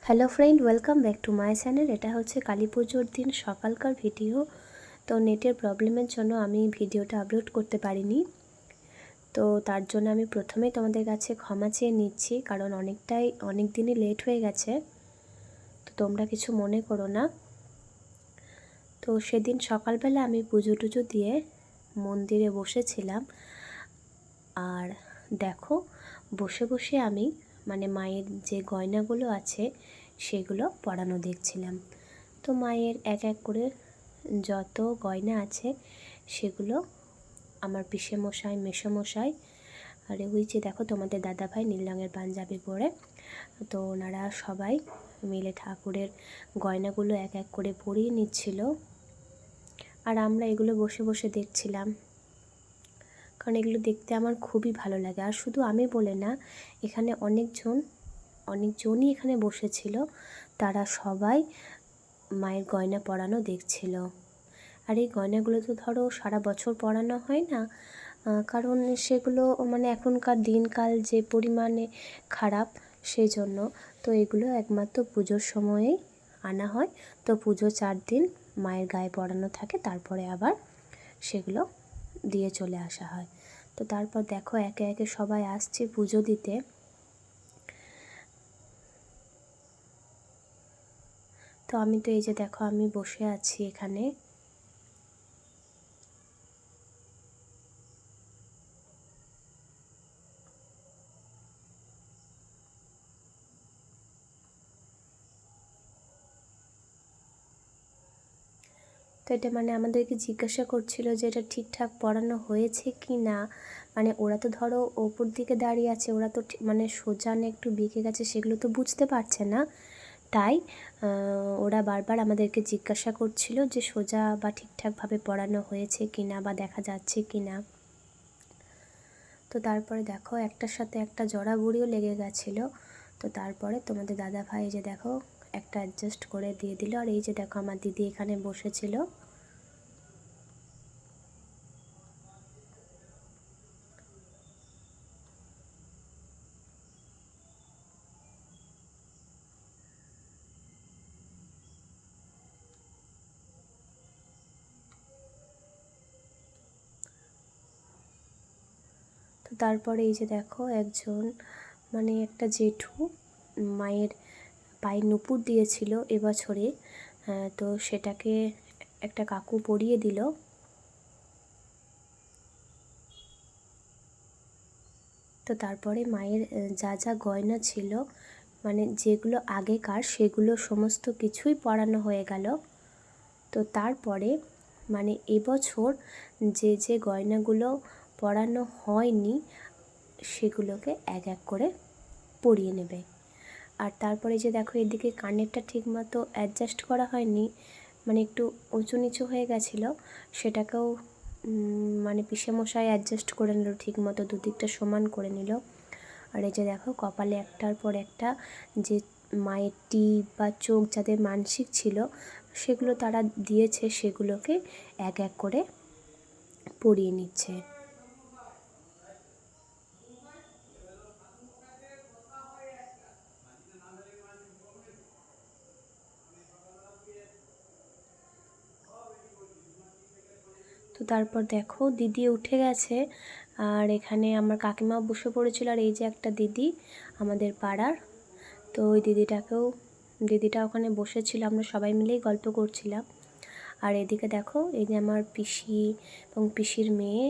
Hello friend, welcome back to my channel. এটা হচ্ছে কালী পুজোর দিন সকালকার ভিডিও। তো নেটের প্রবলেমের জন্য আমি ভিডিওটা আপলোড করতে পারিনি। তো তার জন্য আমি প্রথমেই তোমাদের কাছে ক্ষমা চেয়ে নিচ্ছি, কারণ অনেক দিনই লেট হয়ে গেছে। তো তোমরা কিছু মনে করো না। তো সেদিন সকালবেলা আমি পুজো টুজো দিয়ে মন্দিরে বসেছিলাম। আর দেখো, বসে বসে আমি মায়ের যে গয়নাগুলো আছে সেগুলো পরানো দেখছিলাম। তো মায়ের এক এক করে যত গয়না আছে সেগুলো আমার পিসেমশাই, মেসোমশাই, আর ওই যে দেখো তোমাদের দাদাভাই নীল রঙের পাঞ্জাবি পরে, তো ওনারা সবাই মিলে ঠাকুরের গয়নাগুলো এক এক করে পরিয়ে নিচ্ছিল। আর আমরা এগুলো বসে বসে দেখছিলাম, কারণ এগুলো দেখতে আমার খুবই ভালো লাগে। আর শুধু আমি বলে না, এখানে অনেকজনই এখানে বসেছিল, তারা সবাই মায়ের গয়না পরানো দেখছিল। আর এই গয়নাগুলো তো ধরো সারা বছর পরানো হয় না, কারণ সেগুলো এখনকার দিনকাল যে পরিমাণে খারাপ, সেই জন্য তো এগুলো একমাত্র পুজোর সময়েই আনা হয়। তো পুজো 4 দিন মায়ের গায়ে পরানো থাকে, তারপরে আবার সেগুলো দিয়ে চলে আসা হয়। তো তারপর দেখো একে একে সবাই আসছে পুজো দিতে। তো আমি তো এই যে দেখো আমি বসে আছি এখানে। তো এটা আমাদেরকে জিজ্ঞাসা করছিল যে এটা ঠিকঠাক পড়ানো হয়েছে কি না। ওরা তো ধরো ওপর দিকে দাঁড়িয়ে আছে, ওরা তো সোজা না একটু বেঁকে গেছে, সেগুলো তো বুঝতে পারছে না। তাই ওরা বারবার আমাদেরকে জিজ্ঞাসা করছিল যে সোজা বা ঠিকঠাকভাবে পড়ানো হয়েছে কি না বা দেখা যাচ্ছে কি না। তো তারপরে দেখো একটার সাথে একটা জড়াবড়িও লেগে গেছিলো। তো তারপরে তোমাদের দাদা ভাই যে দেখো একটা অ্যাডজাস্ট করে দিয়ে দিল। আর এই যে দেখো আমার দিদি এখানে বসেছিল। তো তারপরে এই যে দেখো একজন একটা জেঠু মায়ের পায়ে নুপুর দিয়েছিল এবছরে, তো সেটাকে একটা কাকু পরিয়ে দিল। তো তারপরে মায়ের যা যা গয়না ছিল, যেগুলো আগেকার, সেগুলো সমস্ত কিছুই পরানো হয়ে গেল। তো তারপরে এবছর যে গয়নাগুলো পরানো হয়নি সেগুলোকে এক এক করে পরিয়ে নেবে। আর তারপরে যে দেখো এদিকে কানেরটা ঠিকমতো অ্যাডজাস্ট করা হয়নি, একটু উঁচু নিচু হয়ে গেছিলো, সেটাকেও পিসেমশাই অ্যাডজাস্ট করে নিল, ঠিকমতো দুদিকটা সমান করে নিল। আর এই যে দেখো কপালে একটার পর একটা যে মায়ের টিপ বা চোখ যাদের মানসিক ছিল সেগুলো তারা দিয়েছে, সেগুলোকে এক এক করে পরিয়ে নিচ্ছে। তো তারপর দেখো দিদি উঠে গেছে, আর এখানে আমার কাকিমাও বসে পড়েছিল। আর এই যে একটা দিদি আমাদের পাড়ার, তো ওই দিদিটা ওখানে বসেছিল, আমরা সবাই মিলেই গল্প করছিলাম। আর এদিকে দেখো এই যে আমার পিসি এবং পিসির মেয়ে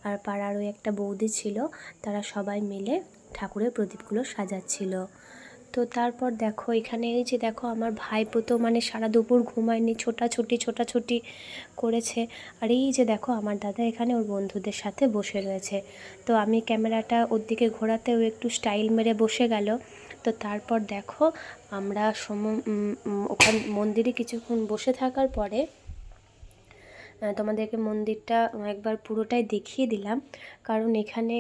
আর পাড়ার ওই একটা বৌদি ছিল, তারা সবাই মিলে ঠাকুরের প্রদীপগুলো সাজাচ্ছিল। তো তারপর দেখো এখানে এই যে দেখো আমার ভাইপো তো সারা দুপুর ঘুমায়নি, ছোটাছুটি করেছে। আর এই যে দেখো আমার দাদা এখানে ওর বন্ধুদের সাথে বসে রয়েছে। তো আমি ক্যামেরাটা ওর দিকে ঘোরাতেও একটু স্টাইল মেরে বসে গেল। তো তারপর দেখো আমরা ওখান মন্দিরে কিছুক্ষণ বসে থাকার পরে তোমাদেরকে মন্দিরটা একবার পুরোটাই দেখিয়ে দিলাম, কারণ এখানে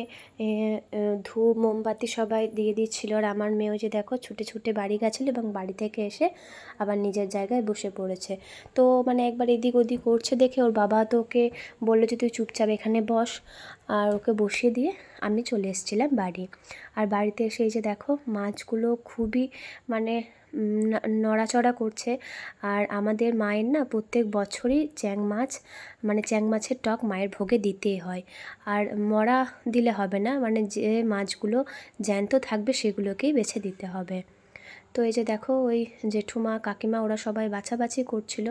ধূপ মোমবাতি সবাই দিয়ে দিচ্ছিল। আর আমার মেয়েও যে দেখো ছুটে বাড়ি গেছিলো এবং বাড়ি থেকে এসে আবার নিজের জায়গায় বসে পড়েছে। তো একবার এদিক ওদিক করছে দেখে ওর বাবা তো ওকে বললো যে তুই চুপচাপ এখানে বস, আর ওকে বসিয়ে দিয়ে আমি চলে এসেছিলাম বাড়ি। আর বাড়িতে এসে এই যে দেখো মাছগুলো খুবই নড়াচড়া করছে। আর আমাদের মায়ের না প্রত্যেক বছরই চ্যাং মাছ, মানে চ্যাং মাছের টক মায়ের ভোগে দিতেই হয়। আর মরা দিলে হবে না, মানে যে মাছগুলো জ্যান্ত থাকবে সেগুলোকেই বেছে দিতে হবে। তো এই যে দেখো ওই জেঠুমা কাকিমা ওরা সবাই বাছাবাছি করছিল।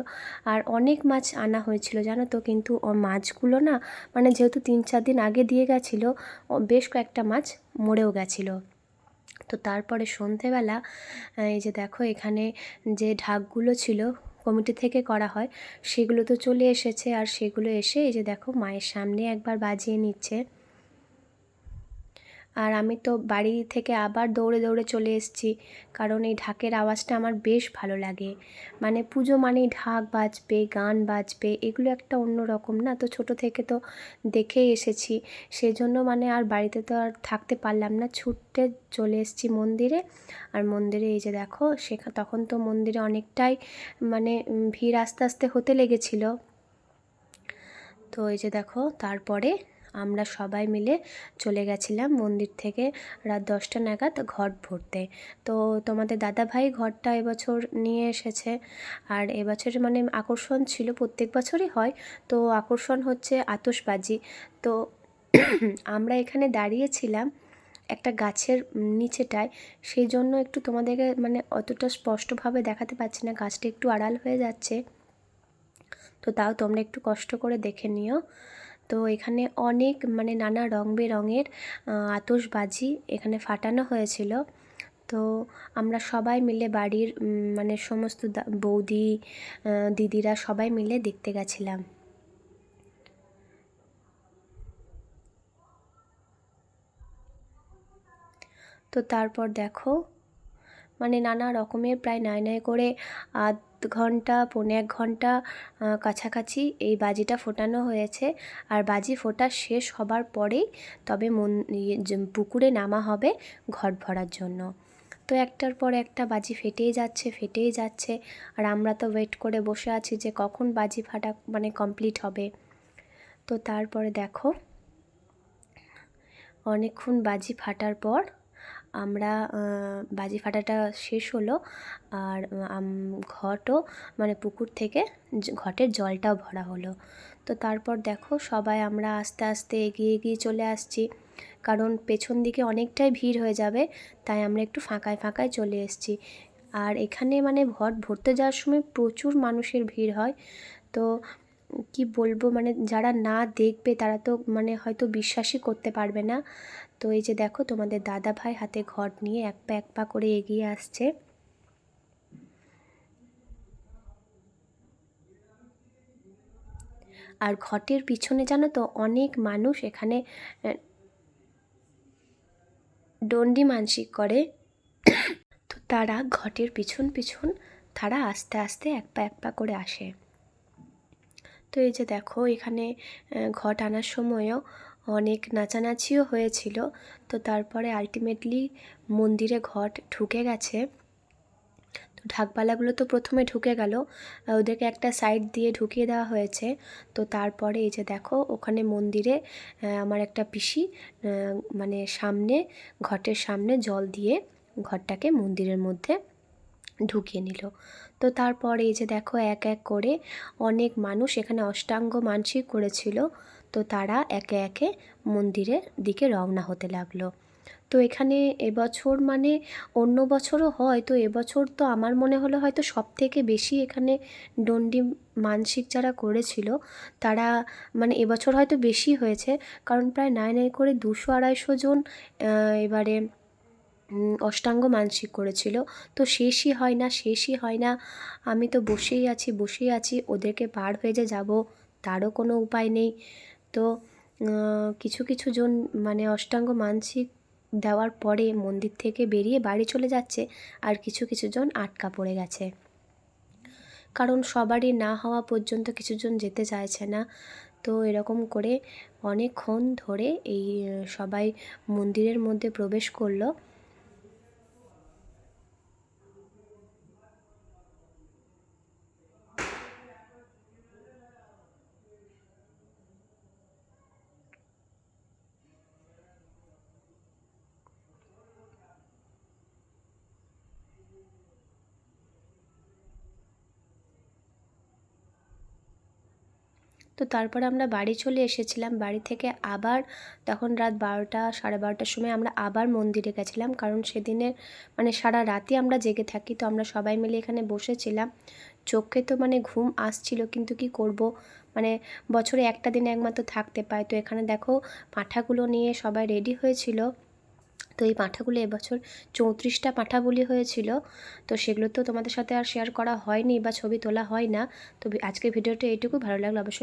আর অনেক মাছ আনা হয়েছিল জানো তো, কিন্তু মাছগুলো না মানে যেহেতু 3-4 দিন আগে দিয়ে গেছিলো, বেশ কয়েকটা মাছ মরেও গেছিলো। তো তারপরে সন্ধেবেলা এই যে দেখো এখানে যে ঢাকগুলো ছিল কমিটি থেকে করা হয়, সেগুলো তো চলে এসেছে। আর সেগুলো এসে এই যে দেখো মায়ের সামনে একবার বাজিয়ে নিচ্ছে। আর আমি তো বাড়ি থেকে আবার দৌড়ে দৌড়ে চলে এসেছি, কারণ এই ঢাকের আওয়াজটা আমার বেশ ভালো লাগে। মানে পুজো মানেই ঢাক বাজবে, গান বাজবে, এগুলো একটা অন্য রকম না। তো ছোট থেকে তো দেখেই এসেছি, সেজন্য মানে আর বাড়িতে তো আর থাকতে পারলাম না, ছুটে চলে এসেছি মন্দিরে। আর মন্দিরে এই যে দেখো তখন তো মন্দিরে অনেকটাই মানে ভিড় আস্তে আস্তে হতে লেগেছিল। তো এই যে দেখো তারপরে আমরা সবাই মিলে চলে গেছিলাম মন্দির থেকে রাত 10টা নাগাদ ঘট ভরতে। তো তোমাদের দাদাভাই ঘরটা এবছর নিয়ে এসেছে। আর এবছরের মানে আকর্ষণ ছিল, প্রত্যেক বছরই হয়, তো আকর্ষণ হচ্ছে আতশবাজি। তো আমরা এখানে দাঁড়িয়েছিলাম একটা গাছের নিচেটায়, সেই জন্য একটু তোমাদেরকে মানে অতটা স্পষ্টভাবে দেখাতে পারছি না, গাছটা একটু আড়াল হয়ে যাচ্ছে। তো তাও তোমরা একটু কষ্ট করে দেখে নিও। তো এখানে অনেক মানে নানা রং বেরঙের আতশবাজি এখানে ফাটানো হয়েছিল। তো আমরা সবাই মিলে বাড়ির মানে সমস্ত বৌদি দিদিরা সবাই মিলে দেখতে গেছিলাম। তো তারপর দেখো মানে নানা রকমের প্রায় নাই নাই করে 1/2 ঘন্টা 1.25 ঘন্টা কাছাকাছি এই বাজিটা ফোটানো হয়েছে। আর বাজি ফোটা শেষ হবার পরেই তবে পুকুরে নামা হবে ঘট ভরার জন্য। তো একটার পর একটা বাজি ফেটেই যাচ্ছে ফেটেই যাচ্ছে। আর আমরা তো ওয়েট করে বসে আছি যে কখন বাজি ফাটা মানে কমপ্লিট হবে। তো তারপরে দেখো অনেকক্ষণ বাজি ফাটার পর আমরা বাজি ফাটাটা শেষ হলো। আর ঘটও মানে পুকুর থেকে ঘটের জলটাও ভরা হলো। তো তারপর দেখো সবাই আমরা আস্তে আস্তে এগিয়ে এগিয়ে চলে আসছি, কারণ পেছন দিকে অনেকটাই ভিড় হয়ে যাবে, তাই আমরা একটু ফাঁকায় ফাঁকায় চলে এসেছি। আর এখানে মানে ঘট ভরতে যাওয়ার সময় প্রচুর মানুষের ভিড় হয়। তো কি বলবো, মানে যারা না দেখবে তারা তো মানে হয়তো বিশ্বাসই করতে পারবে না। তো এই যে দেখো তোমাদের দাদা ভাই হাতে ঘট নিয়ে এক পা এক পা করে এগিয়ে আসছে। আর ঘটের পিছনে জানো তো অনেক মানুষ এখানে ডন্ডি মানসিক করে। তো তারা ঘটের পিছন পিছন তারা আস্তে আস্তে এক পা এক পা করে আসে। তো এই যে দেখো এখানে ঘট আনার সময়ও অনেক নাচানাচিও হয়েছিল। তো তারপরে আলটিমেটলি মন্দিরে ঘট ঢুকে গেছে। তো ঢাকবালাগুলো তো প্রথমে ঢুকে গেল, ওদেরকে একটা সাইড দিয়ে ঢুকিয়ে দেওয়া হয়েছে। তো তারপরে এই যে দেখো ওখানে মন্দিরে আমার একটা পিসি মানে সামনে ঘটের সামনে জল দিয়ে ঘরটাকে মন্দিরের মধ্যে ঢুকিয়ে নিল। তো তারপরে এই যে দেখো এক এক করে অনেক মানুষ এখানে অষ্টাঙ্গ মানসিক করেছিল, তো তারা একে একে মন্দিরের দিকে রওনা হতে লাগলো। তো এখানে এবছর মানে অন্য বছরও হয়, তো এবছর তো আমার মনে হলো হয়তো সব থেকে বেশি এখানে ডন্ডি মানসিক যারা করেছিল তারা মানে এবছর হয়তো বেশি হয়েছে, কারণ প্রায় নাই নাই করে 200-250 জন এবারে অষ্টাঙ্গ মানসিক করেছিল। তো শেষই হয় না শেষই হয় না, আমি তো বসেই আছি বসেই আছি, ওদেরকে পার হয়ে যে যাব তারও কোনো উপায় নেই। তো কিছু কিছু জন মানে অষ্টাঙ্গ মানসিক দেওয়ার পরে মন্দির থেকে বেরিয়ে বাড়ি চলে যাচ্ছে, আর কিছু কিছু জন আটকা পড়ে গেছে, কারণ সবারই না হওয়া পর্যন্ত কিছুজন যেতে চাইছে না। তো এরকম করে অনেকক্ষণ ধরে এই সবাই মন্দিরের মধ্যে প্রবেশ করলো। তো তারপরে আমরা বাড়ি চলে এসেছিলাম। বাড়ি থেকে আবার তখন রাত 12টা 12:30টার সময় আমরা আবার মন্দিরে গেছিলাম, কারণ সেদিনের মানে সারা রাতই আমরা জেগে থাকি। তো আমরা সবাই মিলে এখানে বসেছিলাম। চোখে তো মানে ঘুম আসছিল, কিন্তু কি করব, মানে বছরে একটা দিন একমাত্র থাকতে পাই। তো এখানে দেখো পাঁঠাগুলো নিয়ে সবাই রেডি হয়েছিল। তো এই পাঁঠাগুলো এবছর 34টা পাঁঠা বলি হয়েছিল। তো সেগুলো তো তোমাদের সাথে আর শেয়ার করা হয়নি বা ছবি তোলা হয় না। তো আজকের ভিডিওটা এইটুকু। ভালো লাগলো অবশ্যই